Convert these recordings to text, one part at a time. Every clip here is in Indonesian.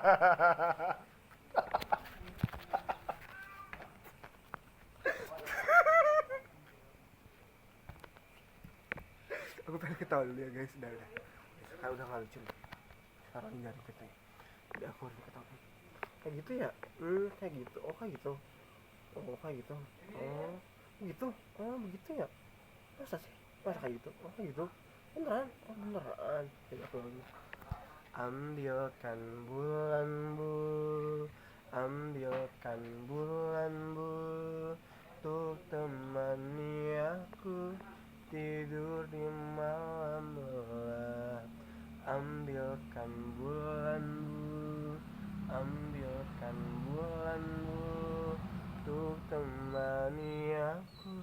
Aku pengen ketawa dulu ya guys. Udah nggak lucu nih. Sekarang nyari kita. Udah aku harus ketawa. Kayak gitu ya? Kayak gitu. Oh kayak gitu. Oh kayak gitu. Oh gitu. Oh begitu ya. Masa sih? Masa kayak gitu? Oh kayak gitu. Beneran? Oh beneran. Jadi aku lagi. Ambilkan bulan bu, ambilkan bulan bu, untuk temani aku tidur di malam gelap. Ambilkan bulan bu, ambilkan bulan bu, untuk temani aku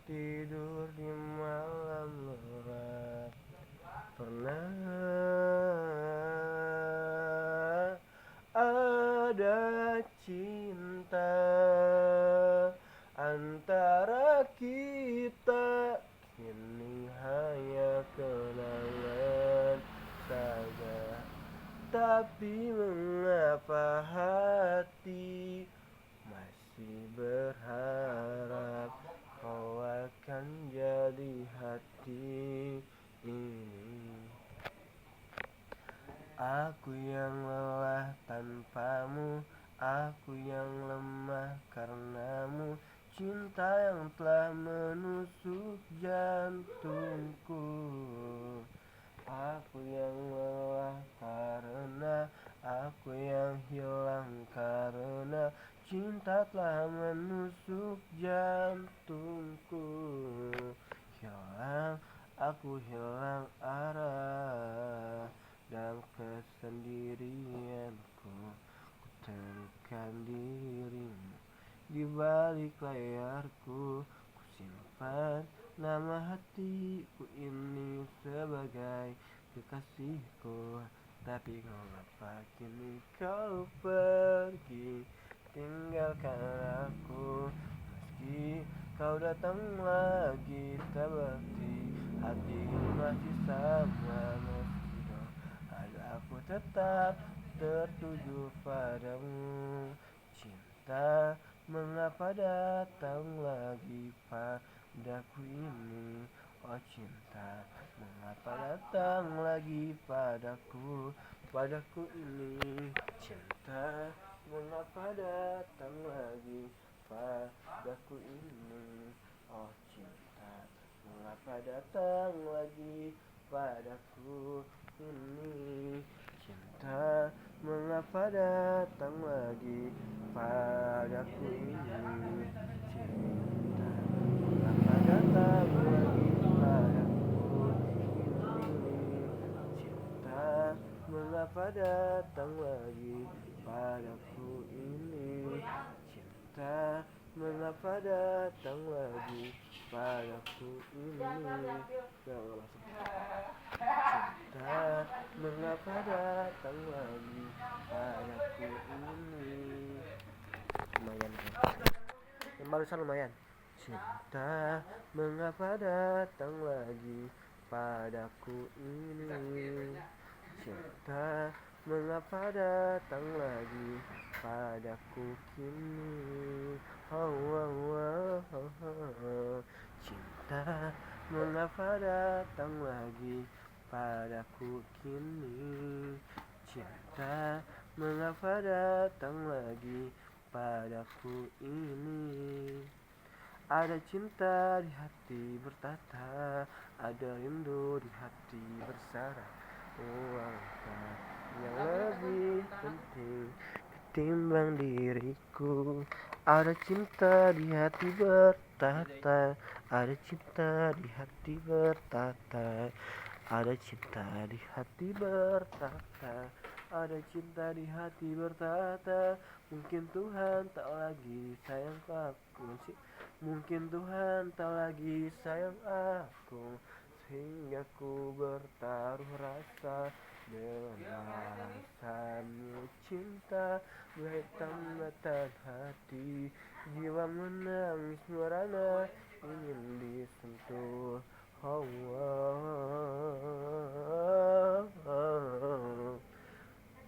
tidur di malam gelap. Pernah ada cinta antara kita, kini hanya kenangan saja. Tapi mengapa hati masih berharap kau akan jadi hati ini. Aku yang lelah tanpamu, aku yang lemah karenamu, cinta yang telah menusuk jantungku. Aku yang lelah karena aku yang hilang karena cinta telah menusuk jantungku. Hilang, aku hilang arah dan kesendirianku. Ku temukan dirimu di balik layarku. Ku simpan nama hatiku ini sebagai kekasihku. Tapi mengapa kini kau pergi tinggalkan aku? Meski kau datang lagi tak berarti hati ini masih sama. Meski kau ada, aku tetap tertuju padamu. Cinta, mengapa datang lagi padaku ini? Oh cinta, mengapa datang lagi padaku ini? Cinta, mengapa datang lagi padaku ini? Oh cinta, mengapa datang lagi padaku ini? Cinta, mengapa datang lagi padaku ini? Cinta, mengapa datang lagi padaku ini? Cinta, mengapa datang lagi padaku ini? Cinta, mengapa datang lagi padaku ini? Cinta, mengapa datang lagi padaku ini? Lumayan kan? Yang barusan lumayan. Cinta, mengapa datang lagi padaku ini? Cinta, mengapa datang lagi padaku kini? Oh, oh, oh, oh, oh. Cinta, mengapa datang lagi padaku kini? Cinta, mengapa datang lagi padaku ini? Ada cinta di hati bertata, ada rindu di hati bersara. Uangkah yang lebih penting ketimbang diriku? Ada cinta di hati bertata, ada cinta di hati bertata, ada cinta di hati bertata, ada cinta di hati bertata. Mungkin Tuhan tak lagi sayang aku, mungkin Tuhan tak lagi sayang aku, sehingga ku bertaruh rasa dengan alasanmu. Cinta berhitam hati, jiwa menangis merana ingin disentuh. Oh, oh, oh, oh.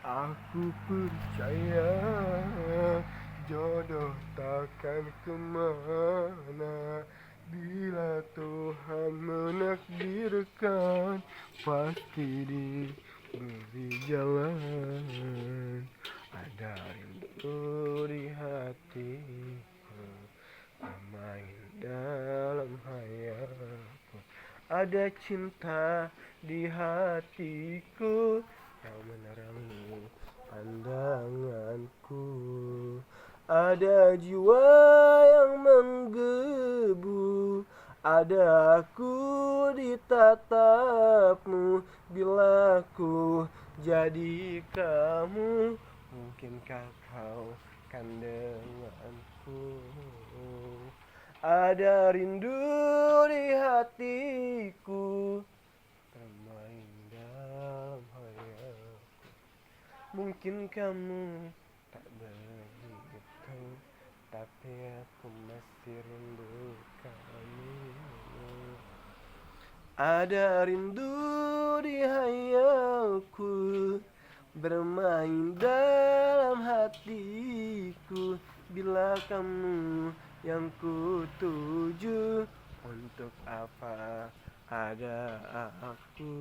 Aku percaya jodoh takkan kemana. Bila Tuhan menakdirkan, pasti diberi jalan. Ada rindu di hatiku, bermain dalam hayalku. Ada cinta di hatiku yang menerangi pandanganku. Ada jiwa yang menggebu, ada aku di tatapmu. Bila ku jadi kamu, mungkinkah kau kan denganku? Ada rindu di hatiku, bermain dalam hayalku. Mungkin kamu tak begitu, tapi aku masih rindu kamu. Ada rindu di hayalku, bermain dalam hatiku. Bila kamu yang ku tuju, untuk apa ada aku?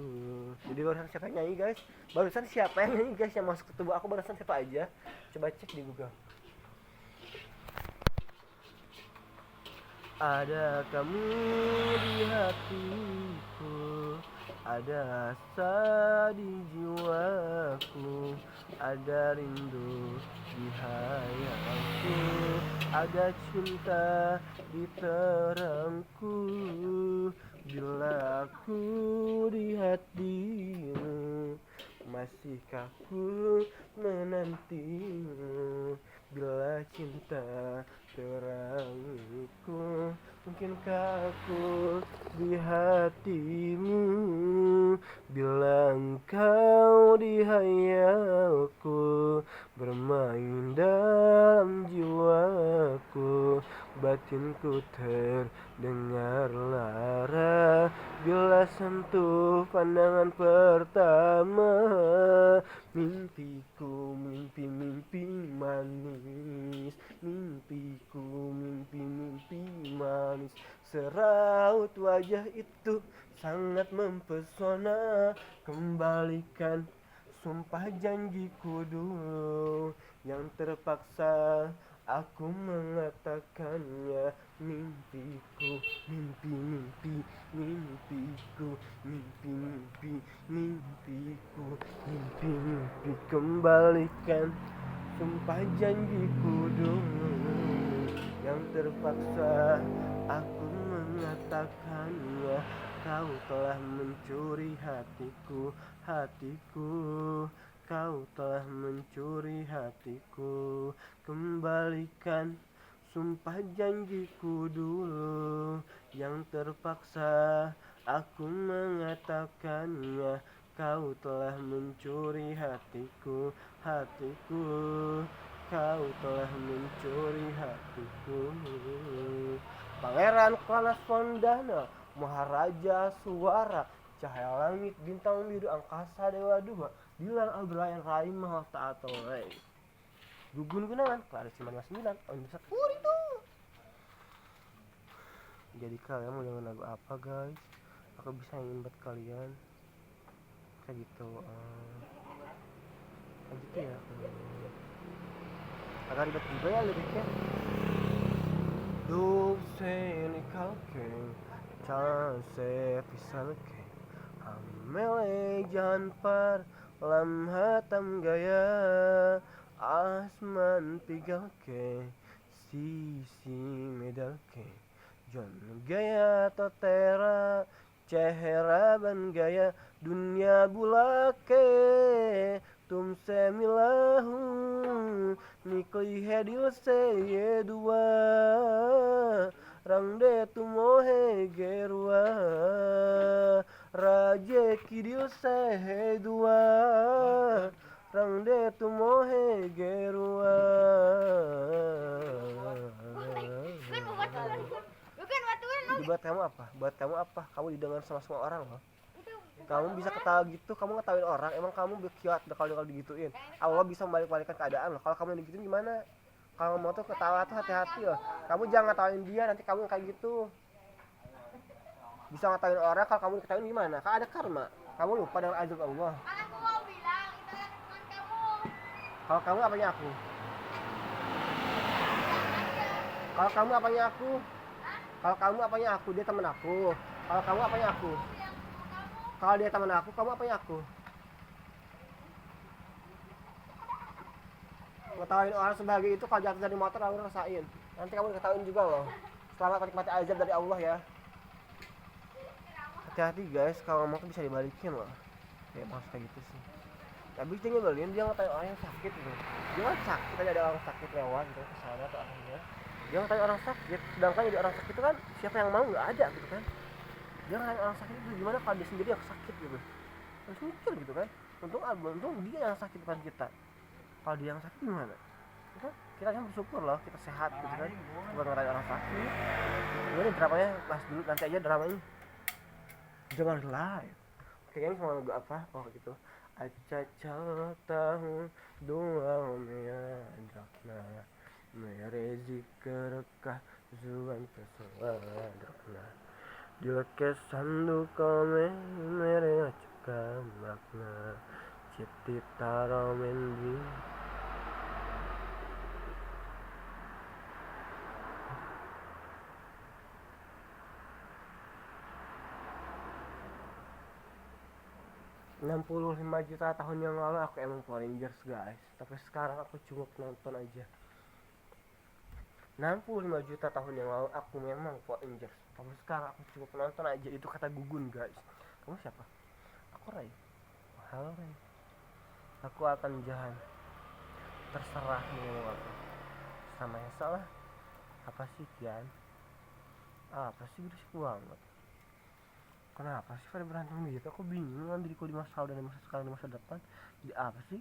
Jadi barusan siapa yang nyanyi guys? Barusan siapa yang nyanyi guys, yang masuk ke tubuh aku barusan siapa aja? Coba cek di Google. Ada kamu di hatiku, ada asa di jiwaku, ada rindu di hayalku, ada cinta di terangku. Bila aku di hatimu, masihkah ku menantimu? Bila cinta terangiku, mungkinkah aku di hatimu? Bila engkau di hayalku, bermain dalam jiwaku, batinku terdengar lara. Bila sentuh pandangan pertama, mimpiku mimpi-mimpi manis, mimpiku mimpi-mimpi manis. Seraut wajah itu sangat mempesona. Kembalikan sumpah janjiku dulu yang terpaksa aku mengatakannya. Mimpiku, mimpi-mimpi, mimpiku, mimpi-mimpi, mimpiku, mimpi-mimpi. Kembalikan sumpah janjiku dulu yang terpaksa aku mengatakannya. Kau telah mencuri hatiku, hatiku. Kau telah mencuri hatiku. Kembalikan sumpah janjiku dulu yang terpaksa aku mengatakannya. Kau telah mencuri hatiku, hatiku. Kau telah mencuri hatiku. Pangeran Klanas Pondana, Maharaja Suara, cahaya langit, bintang biru, angkasa, dewa dua, Dilan Albrayan, Rahim Mahal Ta'atul Rey, Gugun Gunawan, Klaris 99, Ondesak itu. Jadi kalian mau dengar lagu apa guys? Aku bisa nyanyiin buat kalian. Kayak gitu, kayak gitu ya. Agak ribet juga ya liriknya. Dulce nikalke, chance pisalke, amele jan par lam hatam gaya, asman pigalke, sisi medalke, jon gaya totera, cehera ban gaya, dunia bulake, तुमसे मिला हूँ निकली है दिल से ये दुआ रंग दे तुम है गेरुआ राजे की दिल से है दुआ रंग दे तुम है गेरुआ. Buat kamu apa? Buat kamu apa? Kamu didengar sama semua orang loh. Kamu bisa ketawa gitu, kamu ngetawain orang, emang kamu berkiat kalau digituin. Allah bisa membalik-balikan keadaan loh. Kalau kamu digituin gimana? Kalau mau tuh ketawa tuh hati-hati loh. Kamu jangan ngetawain dia, nanti kamu kayak gitu. Bisa ngetawain orang, kalau kamu diketawain gimana? Kan ada karma. Kamu lupa dengan azab Allah. Kan aku mau bilang itu kan teman kamu. Kalau kamu apanya aku? Kalau kamu apanya aku? Kalau kamu apanya aku? Dia teman aku. Kalau kamu apanya aku? Yang sama kamu. Kalau dia teman aku, kamu apanya aku? Ngetawain orang sebagai itu kalau jatuh dari motor kamu rasain. Nanti kamu diketawain juga loh. Selamat menikmati azab dari Allah ya. Hati-hati guys, kalau ngomong tuh bisa dibalikin loh. Kayak maksud kayak gitu sih. Tapi dia nyebelin, dia ngatain orang yang sakit gitu. Dia kan sakit aja, ada orang sakit lewat gitu ke sana atau akhirnya. Dia ngatain orang sakit, sedangkan jadi orang sakit itu kan siapa yang mau, nggak ada gitu kan. Dia ngatain orang sakit itu gimana kalau dia sendiri yang sakit gitu. Harus mikir gitu kan. Untung dia yang sakit bukan kita. Kalau dia yang sakit gimana? Kan kita kan bersyukur loh kita sehat gitu kan, bukan ngerayain orang sakit. Ini dramanya bahas dulu, nanti aja dramanya jangan live. Oke, yang sama lagu apa? Oh gitu. Acaca tahun dua meadrakna merezi kerekah zuan kesewadrakna dilekes sandu kome mere cekam makna citi taromendi. 65 juta tahun yang lalu aku emang Power Rangers guys, tapi sekarang aku cuma nonton aja. 65 juta tahun yang lalu aku memang Power Rangers, tapi sekarang aku cuma penonton aja. Itu kata Gugun guys. Kamu siapa? Aku Ray. Halo Ray. Aku akan jalan. Terserah mau ngomong apa. Sama yang salah. Apa sih Kian? Apa sih berisik banget? Kenapa sih pada berantem gitu? Aku bingung kan diriku di masa lalu dan di masa sekarang, di masa depan. Jadi apa sih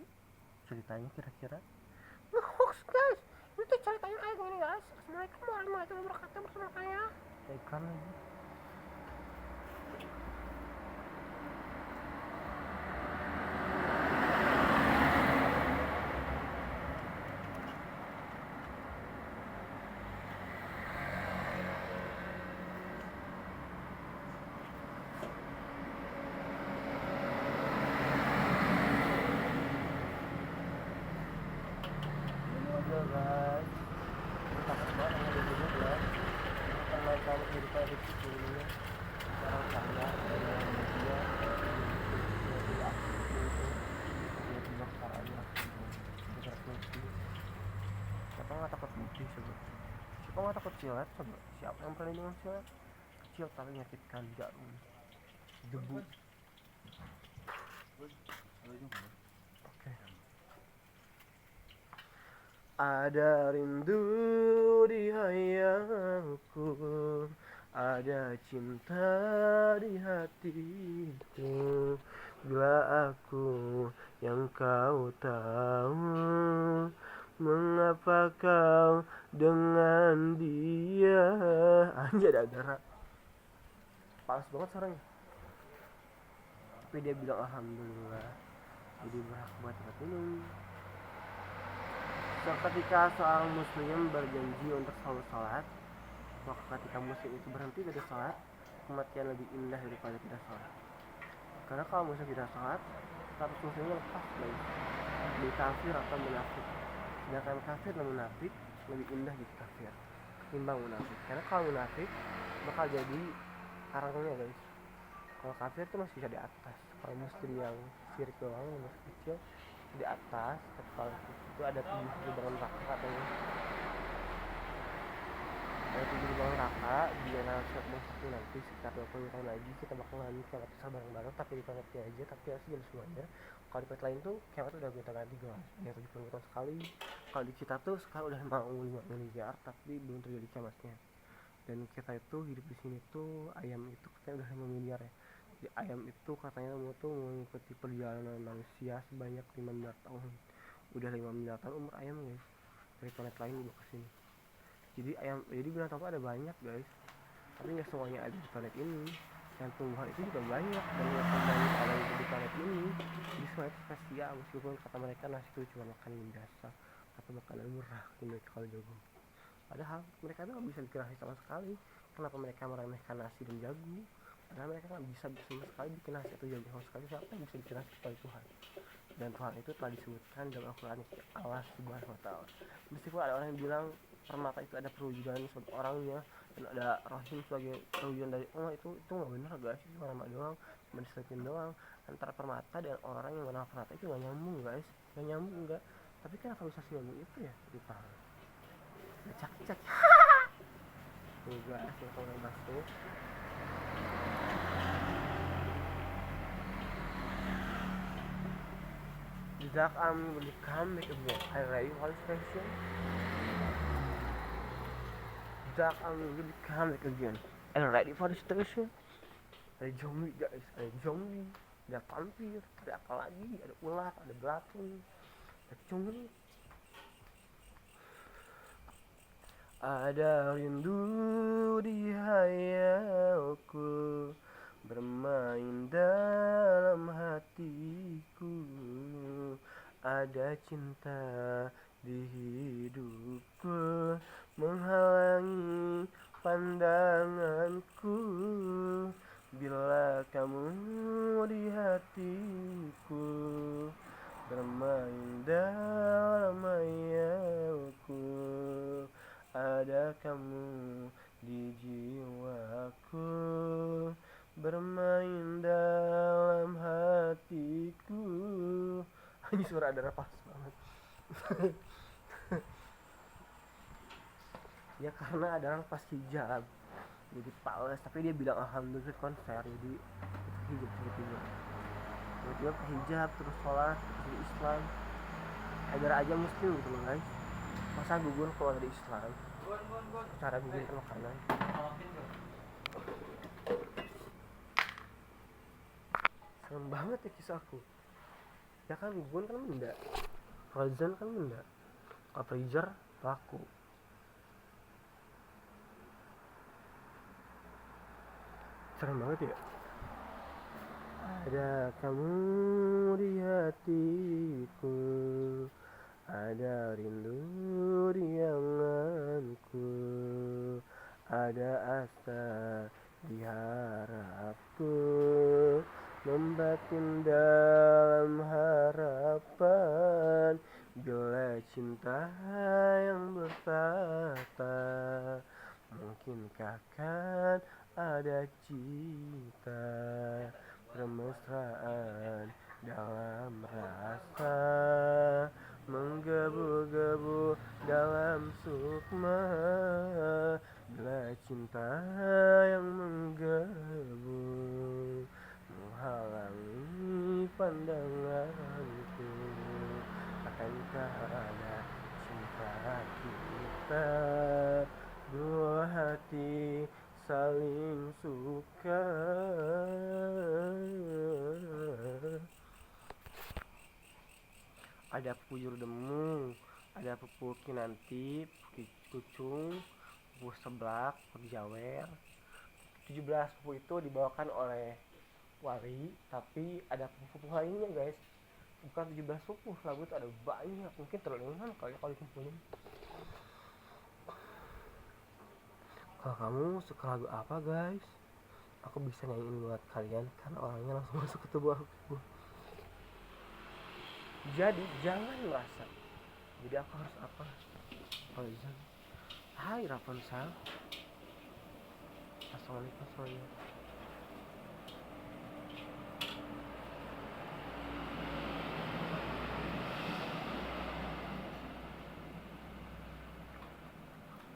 ceritanya kira-kira? Nge-hoax guys. Ini tuh ceritanya kayak gini guys. Assalamualaikum warahmatullahi wabarakatuh bersama saya. Ikan lagi. Guys, takut banget sama dia juga guys. Bukan main kamu jadi kayak gitu dulunya. Sekarang saya dan dia jadi aku itu dia juga caranya bergerak mimpi. Siapa nggak takut mimpi coba? Siapa nggak takut silat coba? Siapa yang berani dengan silat? Kecil tapi menyakitkan jarum, debu. Oke. Ada rindu di hayalku, ada cinta di hatiku. Bila aku yang kau tahu, mengapa kau dengan dia? Anjir ada darah. Panas banget sekarang. Tapi dia bilang alhamdulillah. Jadi berhak buat minum. Ketika seorang muslim berjanji untuk selalu sholat, maka ketika muslim itu berhenti dari sholat, kematian lebih indah daripada tidak sholat. Karena kalau muslim tidak sholat, status muslimnya lepas guys, jadi kafir atau munafik. Sedangkan kafir dan munafik lebih indah jadi kafir ketimbang munafik. Karena kalau munafik bakal jadi karangnya guys. Kalau kafir itu masih bisa di atas. Kalau muslim yang syirik doang, yang masih kecil di atas. Kalau itu ada 7 lubang neraka katanya. Ada 7 lubang neraka di dalam satu nanti sekitar 20 tahun lagi kita bakal ngalamin kiamat besar bareng-bareng, tapi di planetnya aja, tapi harus jadi semuanya. Kalau di planet lain tuh kiamat udah bentar ganti guys, ya 70 tahun sekali. Kalau di kita tuh sekarang udah mau 5 miliar tapi belum terjadi kiamatnya. Dan kita itu hidup di sini tuh, ayam itu katanya udah 5 miliar ya. Jadi ayam itu katanya mau tuh mengikuti perjalanan manusia sebanyak 5 miliar tahun. Udah 5 miliar tahun umur ayam guys, dari planet lain dibawa ke sini. Jadi binatang tuh ada banyak guys, tapi nggak semuanya ada di planet ini. dan tumbuhan itu juga banyak dan yang kembali ada di planet ini. Jadi semua itu spesial meskipun kata mereka nasi itu cuma makanan biasa atau makanan murah di mereka kalau jagung. Padahal mereka tuh nggak bisa dikerasi sama sekali. Kenapa mereka meremehkan nasi dan jagung? Karena mereka nggak bisa sama sekali bikin nasi atau jagung sama sekali. Siapa yang bisa bikin nasi kecuali Tuhan? Dan Tuhan itu telah disebutkan dalam Al-Quran Allah Subhanahu Wa Taala. Meskipun ada orang yang bilang permata itu ada perwujudan sebagai orangnya dan ada rahim sebagai perwujudan dari Allah, itu nggak benar guys, itu cuma nama doang, cuma diselipin doang. Antara permata dan orang yang bernama permata itu nggak nyambung guys, nggak nyambung nggak. Tapi kenapa bisa sih nyambung itu ya? Lupa. Cak. Tuh guys, yang orang masuk. Jack will come back again. Are you ready for this question? Jack will come back again. Are you ready for this question? Ada zombie guys, ada zombie, ada vampir, ada apa lagi, ada ular, ada belatung, ada cungri. Ada rindu di hayalku, bermain dalam hatiku. Ada cinta di hidupku, menghalangi pandanganku. Bila kamu di hatiku, bermain dalam hayalku. Ada kamu di jiwaku, bermain dalam hatiku. Ini suara ada pas banget. Ya karena ada pas hijab jadi pales, tapi dia bilang alhamdulillah konser, jadi itu hijab tiba-tiba ke hijab terus sholat terus jadi Islam agar aja muslim gitu loh guys. Masa gugun keluar dari Islam, cara gugun ke makanan. Serem banget ya kisahku. Ya kan gugun kan benda, frozen kan benda, kalau freezer laku. Serem banget ya. Ada kamu di hatiku, ada rindu di anganku, ada asa di harapku, membatin dalam harapan. Bila cinta yang bertata, mungkinkah kan ada cita permesraan dalam rasa, menggebu-gebu dalam sukma. Bila cinta yang menggebu menghalangi pandanganku, akankah ada cinta kita, dua hati saling suka. Ada puyur demu, ada pupuk kinanti, pupuk kucung, pupuk seblak, pupuk jawer. 17 pupuk itu dibawakan oleh wali, tapi ada pupuk lainnya guys, bukan 17 pupuk, lagu itu ada banyak, mungkin terlalu kali kalau dikumpulin. Kalau kamu suka lagu apa guys, aku bisa nyanyiin buat kalian karena orangnya langsung masuk ke tubuh aku. Jadi jangan merasa jadi aku harus apa. Fauzan, hai Rapunzel, assalamualaikum semuanya.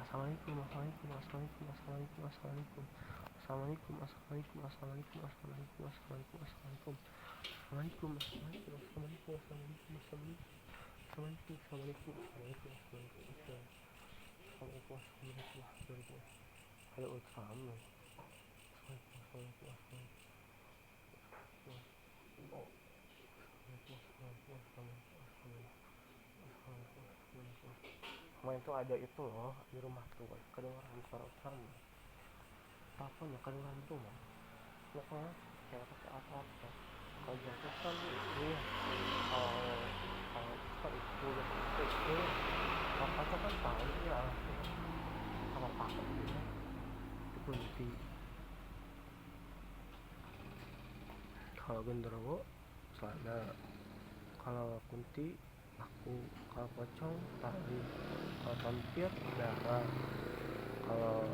Assalamualaikum, assalamualaikum, assalamualaikum, assalamualaikum, assalamualaikum, assalamualaikum, assalamualaikum, assalamualaikum, assalamualaikum, assalamualaikum, assalamualaikum, assalamualaikum, assalamualaikum, assalamualaikum, assalamualaikum, assalamualaikum, assalamualaikum, assalamualaikum, assalamualaikum. Halo, assalamualaikum, assalamualaikum, kemarin tuh ada itu loh di rumah tuh kedengaran suara utama, teleponnya kedengaran di rumah. pokoknya kayak apa kalau jatuh kan iya kalau kalau kan itu apa kan tahu ya sama pakai gitu itu kunti kalau genderuwo celana kalau kunti aku kalau pocong tali kalau vampir darah kalau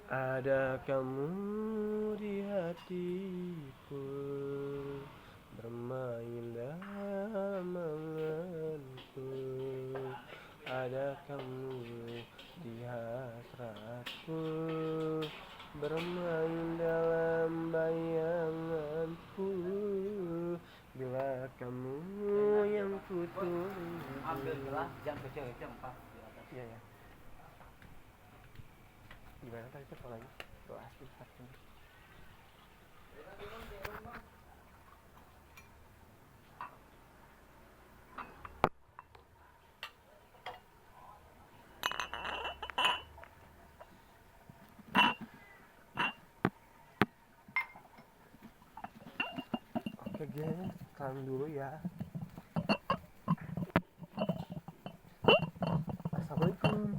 ada kamu di hatiku bermain dalam anganku ada kamu di hasratku bermain dalam bayanganku bila kamu yang kutunggu ambil gelas jam kecil jam 4 di atas. iya ya gimana tadi tuh lagi doa istighfar oke guys salam dulu ya assalamualaikum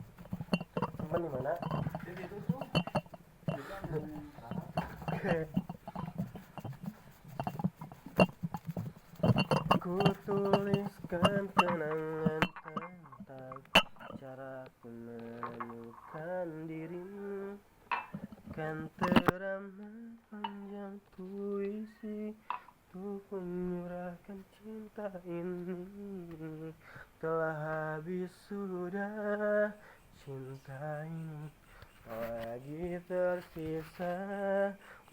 teman di mana ku tuliskan kenangan tentang caraku menemukan dirimu kan teramat panjang puisi untuk menyurahkan cinta ini telah habis sudah cinta ini lagi tersisa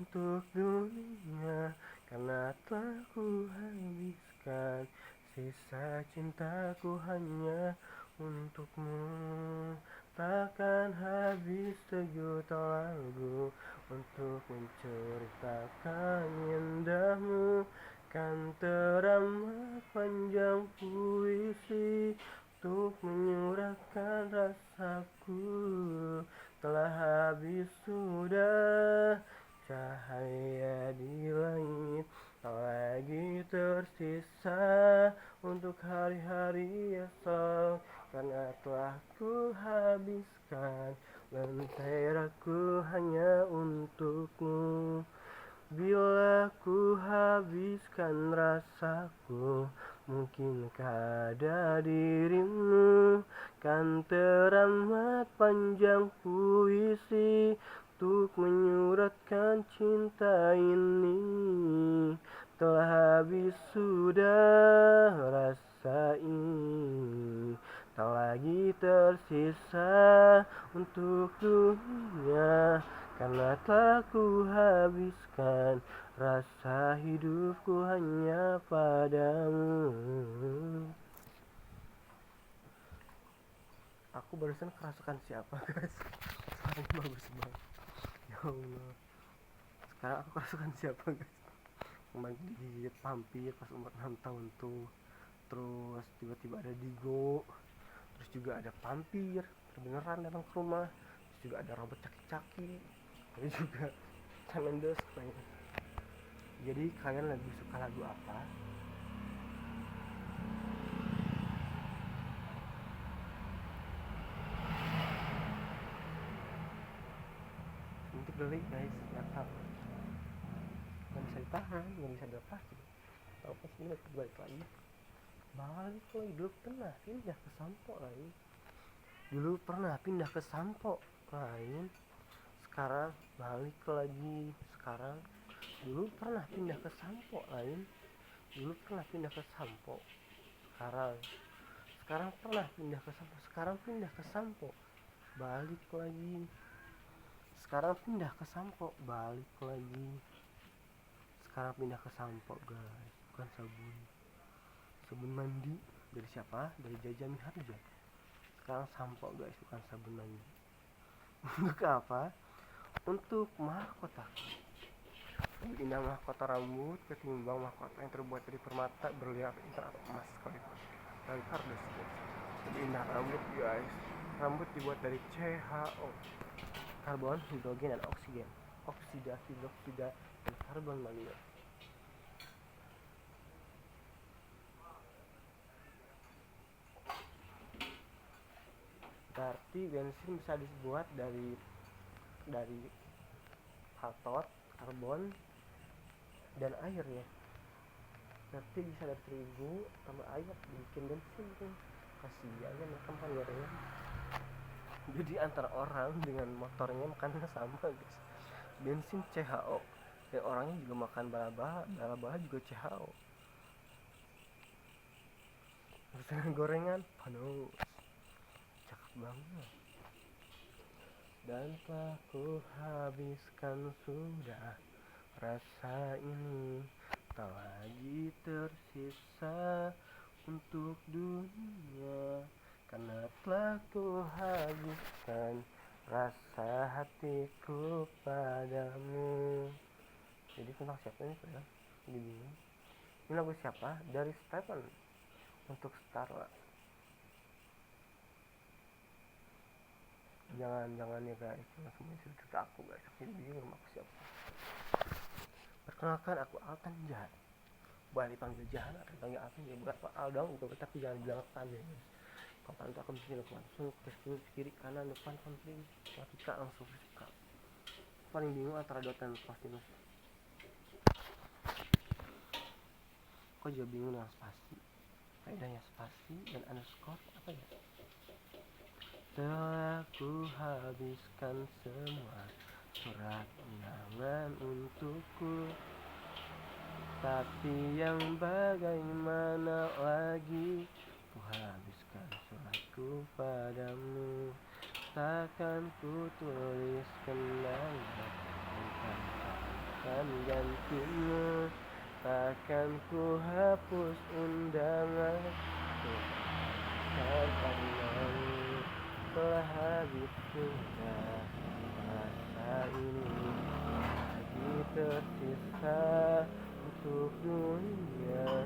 untuk dunia karena telah ku habiskan sisa cintaku hanya untukmu takkan habis sejuta lagu untuk menceritakan indahmu kan teramat panjang puisi untuk menyurahkan rasaku telah habis sudah cahaya di langit tak lagi tersisa untuk hari-hari esok karena telah ku habiskan lenteraku hanya untukmu bila ku habiskan rasaku mungkinkah ada dirimu kan teramat panjang puisi untuk menyuratkan cinta ini telah habis sudah rasa ini tak lagi tersisa untuk dunia karena telah ku habiskan rasa hidupku hanya padamu. Aku barusan kerasukan siapa guys? Suaranya bagus banget. Ya Allah. Sekarang aku kerasukan siapa guys? Kemarin digigit vampir pas umur 6 tahun tuh. Terus tiba-tiba ada Digo. Terus juga ada vampir beneran datang ke rumah. Terus juga ada robot caki-caki. Terus juga Challenges. Jadi kalian lebih suka lagu apa? Untuk beli guys, gatal. Gak bisa ditahan, gak bisa dilepas. Tahu pas ini balik lagi. Balik lagi, dulu pernah pindah ke Sampo lain. Sekarang balik lagi. Dulu pernah pindah ke Sampo lain. Sekarang pernah pindah ke Sampo. Sekarang pindah ke Sampo. Balik lagi. Sekarang pindah ke Sampo. Balik lagi. Sekarang pindah ke Sampo guys. Bukan sabun mandi. Dari siapa? Dari Jaja Miharja. Sekarang Sampo guys, bukan sabun mandi. Untuk apa? Untuk mahkota. Lebih indah mahkota rambut ketimbang mahkota yang terbuat dari permata berlian emas sekali. Dari kardus guys. Lebih indah rambut guys. Rambut dibuat dari CHO, karbon, hidrogen, dan oksigen. Oksida, hidroksida, dan karbon mangan. Berarti bensin bisa dibuat dari katot, karbon, dan air ya. Berarti bisa dari terigu sama air bikin bensin tuh. Kasihan ya mereka makan gorengan. Jadi antara orang dengan motornya makannya sama guys. Bensin CHO, dan orangnya juga makan bala-bala juga CHO. Terus gorengan panas, cakep banget. Dan telah ku habiskan sudah rasa ini, tak lagi tersisa untuk dunia, karena telah ku habiskan rasa hatiku padamu. Jadi tentang siapa ini padahal? Jadi bingung. Ini lagu siapa? Dari Stephen untuk Starla. Jangan ya guys, jangan semuanya cerita aku guys. Aku jadi bingung aku siapa. Perkenalkan, aku Altan Jahat. Boleh dipanggil Jahat, akan panggil Altan ya, bukan Pak Al dong, itu tapi jangan bilang Altan ya guys. Kalau Altan itu akan bikin langsung ke kiri kanan depan konflik, ketika langsung fisika. Paling bingung antara dotan pasti mas. Kok juga bingung dengan spasi? Faedahnya spasi dan underscore apa ya? Telah ku habiskan semua surat undangan untukku, tapi yang bagaimana lagi, ku habiskan suratku padamu. Takkan ku tulis kenangan dan gantimu, takkan ku hapus undangan karena telah habis sudah rasa ini, lagi tersisa untuk dunia,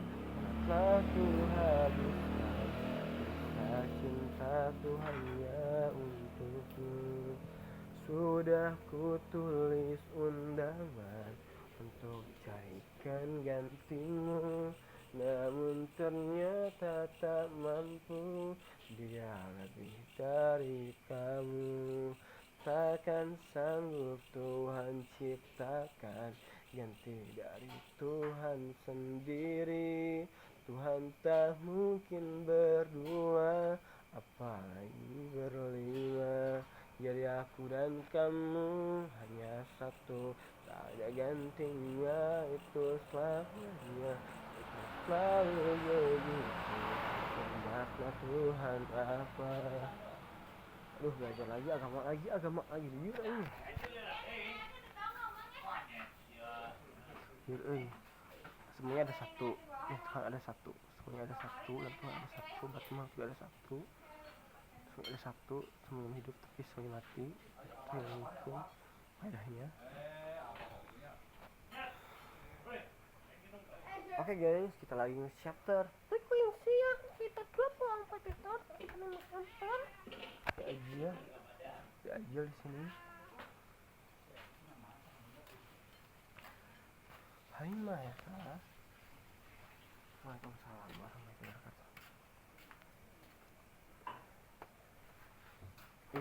telah ku habiskan rasa cintaku hanya untukmu. Sudah ku tulis undangan untuk carikan gantimu, namun ternyata tak mampu, dia lebih dari kamu. Takkan sanggup Tuhan ciptakan ganti dari Tuhan sendiri. Tuhan tak mungkin berdua, apalagi berlima. Jadi aku dan kamu hanya satu, tak ada gantinya, itu selamanya, itu selalu begitu. Makna Tuhan apa? Aduh, belajar lagi agama lagi liur ini. Liur ini. Semuanya ada satu. Tuhan ada satu. Semuanya ada satu, dan Tuhan ada satu, Batman juga ada satu. Semuanya ada satu, semuanya hidup tapi semuanya mati. Itu yang hukum faedahnya. Oke guys, kita lagi chapter frekuensi yang kita 24 meter. Ada aja di sini. Hai Maha. Waalaikumsalam warahmatullahi wabarakatuh.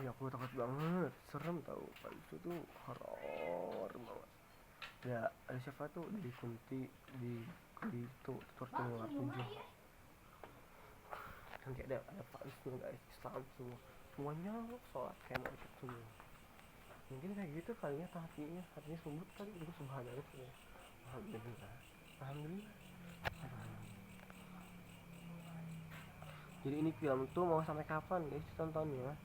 Aku takut banget, serem tau. Kalau itu tuh horor banget. Ya, ada siapa tuh di Kunti di itu tertular 7. Nanti ada Pak Wisnu guys, Islam semua. Semuanya sholat kayak mau ikut semua. Mungkin kayak gitu kalinya hatinya sumut kali itu, subhanallah ya. Alhamdulillah. Jadi ini film tuh mau sampai kapan guys tontonnya?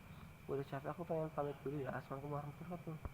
Udah capek, aku pengen pamit dulu ya. Assalamualaikum warahmatullahi wabarakatuh.